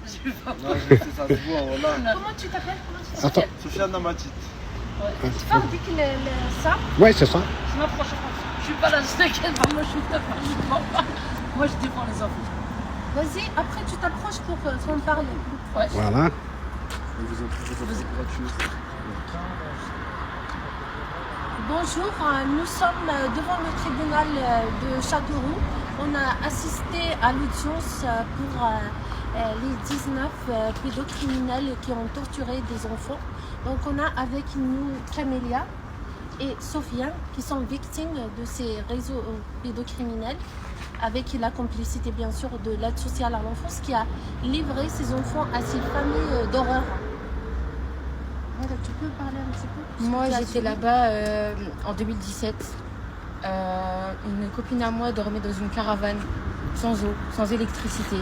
Non, je sais, ça se voit, voilà. Comment tu t'appelles? Attends. Sofiane Namatit. Tu parles ça? Ouais, c'est ça. Je m'approche. Je suis pas la seule qui va moi, moi, je défends les enfants. Vas-y, après, tu t'approches pour qu'on parle. Ouais. Voilà. Vous en trouvez gratuit. Bonjour, nous sommes devant le tribunal de Châteauroux. On a assisté à l'audience pour les 19 pédocriminels qui ont torturé des enfants. Donc on a avec nous Camélia et Sofiane qui sont victimes de ces réseaux pédocriminels, avec la complicité bien sûr de l'aide sociale à l'enfance qui a livré ces enfants à ces familles d'horreur. Tu peux parler un petit peu? Moi j'étais là-bas en 2017. Une copine à moi dormait dans une caravane, sans eau, sans électricité.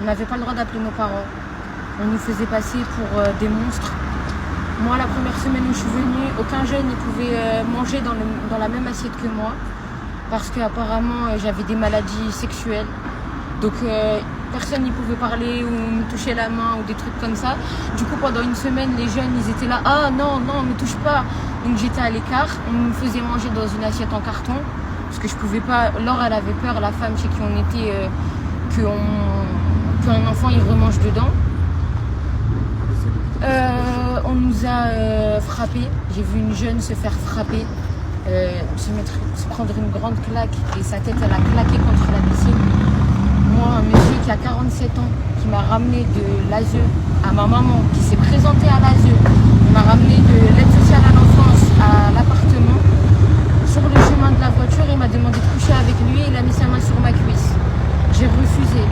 On n'avait pas le droit d'appeler nos parents. On nous faisait passer pour des monstres. Moi, la première semaine où je suis venue, aucun jeune ne pouvait manger dans la même assiette que moi, parce qu'apparemment j'avais des maladies sexuelles. Donc personne n'y pouvait parler ou me toucher la main ou des trucs comme ça. Du coup, pendant une semaine, les jeunes, ils étaient là, ah non, non, me touche pas. Donc j'étais à l'écart, on me faisait manger dans une assiette en carton, parce que je pouvais pas. Laure, elle avait peur, la femme chez qui on était, qu'un enfant il remange dedans. On nous a frappés. J'ai vu une jeune se faire frapper, se prendre une grande claque et sa tête elle a claqué contre la piscine. Moi, un monsieur qui a 47 ans, qui m'a ramené de l'ASE à ma maman, qui s'est présenté à l'ASE, il m'a ramené de l'aide sociale à l'enfance à l'appartement. Sur le chemin de la voiture, il m'a demandé de coucher avec lui et il a mis sa main sur ma cuisse. J'ai refusé.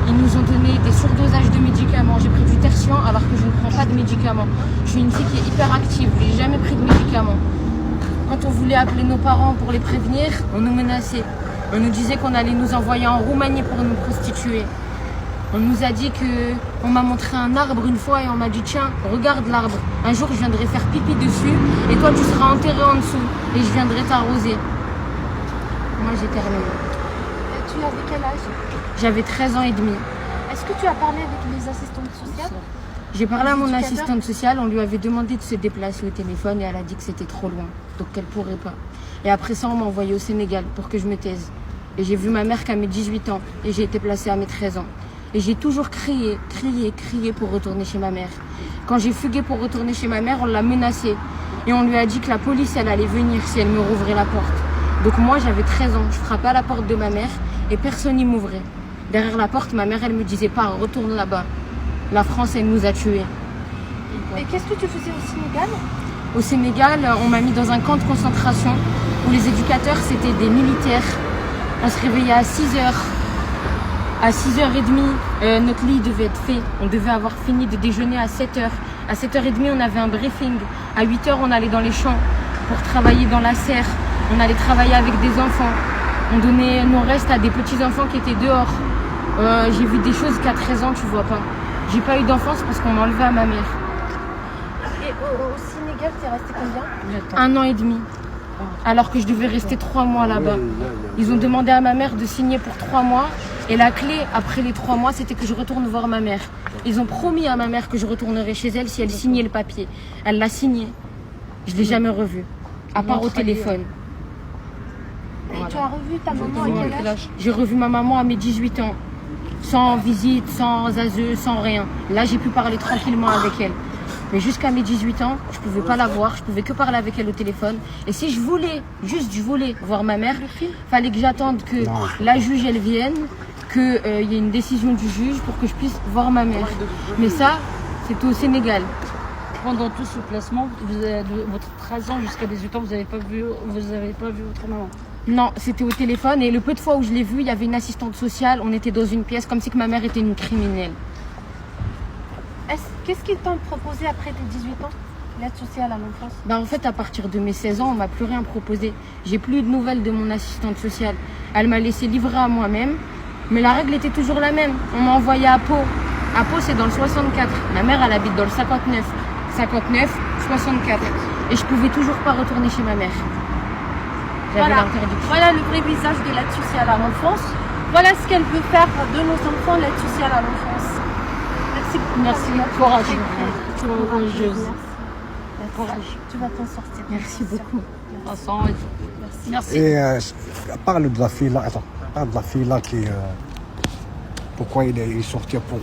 Ils nous ont donné des surdosages de médicaments. J'ai pris du tertian alors que je ne prends pas de médicaments. Je suis une fille qui est hyper active, je n'ai jamais pris de médicaments. Quand on voulait appeler nos parents pour les prévenir, on nous menaçait. On nous disait qu'on allait nous envoyer en Roumanie pour nous prostituer. On nous a dit que... On m'a montré un arbre une fois et on m'a dit tiens, regarde l'arbre. Un jour je viendrai faire pipi dessus et toi tu seras enterré en dessous et je viendrai t'arroser. Moi j'ai terminé. Tu avais quel âge? J'avais 13 ans et demi. Est-ce que tu as parlé avec les assistantes sociales? J'ai parlé à mon assistante sociale, on lui avait demandé de se déplacer au téléphone et elle a dit que c'était trop loin, donc qu'elle pourrait pas. Et après ça, on m'a envoyé au Sénégal pour que je me taise. Et j'ai vu ma mère qu'à mes 18 ans et j'ai été placée à mes 13 ans. Et j'ai toujours crié pour retourner chez ma mère. Quand j'ai fugué pour retourner chez ma mère, on l'a menacée. Et on lui a dit que la police, elle allait venir si elle me rouvrait la porte. Donc moi, j'avais 13 ans, je frappais à la porte de ma mère et personne n'y m'ouvrait. Derrière la porte, ma mère, elle me disait pas, retourne là-bas. La France, elle nous a tués. Et qu'est-ce que tu faisais au Sénégal? Au Sénégal, on m'a mis dans un camp de concentration où les éducateurs, c'était des militaires. On se réveillait à 6h. À 6h30, notre lit devait être fait. On devait avoir fini de déjeuner à 7h. À 7h30, on avait un briefing. À 8h, on allait dans les champs pour travailler dans la serre. On allait travailler avec des enfants. On donnait nos restes à des petits-enfants qui étaient dehors. J'ai vu des choses qu'à 13 ans, tu vois pas. J'ai pas eu d'enfance parce qu'on m'a enlevé à ma mère. Et au Sénégal, tu es resté combien? 1 an et demi. Alors que je devais rester 3 mois là-bas. Ils ont demandé à ma mère de signer pour 3 mois. Et la clé, après les 3 mois, c'était que je retourne voir ma mère. Ils ont promis à ma mère que je retournerais chez elle si elle signait le papier. Elle l'a signé. Je ne l'ai jamais revu. À part au téléphone. Et tu as revu ta maman à quel âge? J'ai revu ma maman à mes 18 ans. Sans visite, sans ASE, sans rien. Là, j'ai pu parler tranquillement avec elle. Mais jusqu'à mes 18 ans, je ne pouvais pas la voir. Je pouvais que parler avec elle au téléphone. Et si je voulais, juste je voulais voir ma mère, il fallait que j'attende que la juge, elle vienne, qu'il y ait une décision du juge pour que je puisse voir ma mère. Mais ça, c'était au Sénégal. Pendant tout ce placement, de votre 13 ans jusqu'à 18 ans, vous n'avez pas vu votre maman? Non, c'était au téléphone et le peu de fois où je l'ai vue, il y avait une assistante sociale, on était dans une pièce comme si que ma mère était une criminelle. Qu'est-ce qu'ils t'ont proposé après tes 18 ans, l'aide sociale à l'enfance? En fait, à partir de mes 16 ans, on m'a plus rien proposé. J'ai plus eu de nouvelles de mon assistante sociale. Elle m'a laissé livrer à moi-même, mais la règle était toujours la même. On m'a envoyé à Pau. À Pau, c'est dans le 64. Ma mère, elle habite dans le 59. 59, 64. Et je pouvais toujours pas retourner chez ma mère. Voilà le vrai visage de l'aide sociale à l'enfance. Voilà ce qu'elle peut faire de nos enfants, l'aide sociale à l'enfance. Merci, courage. Courageuse. Courage. Tu vas t'en sortir. Merci beaucoup. Vincent et tout. Merci. Et parle de la fille là, attends, parle de la fille là qui. Pourquoi il est sorti pour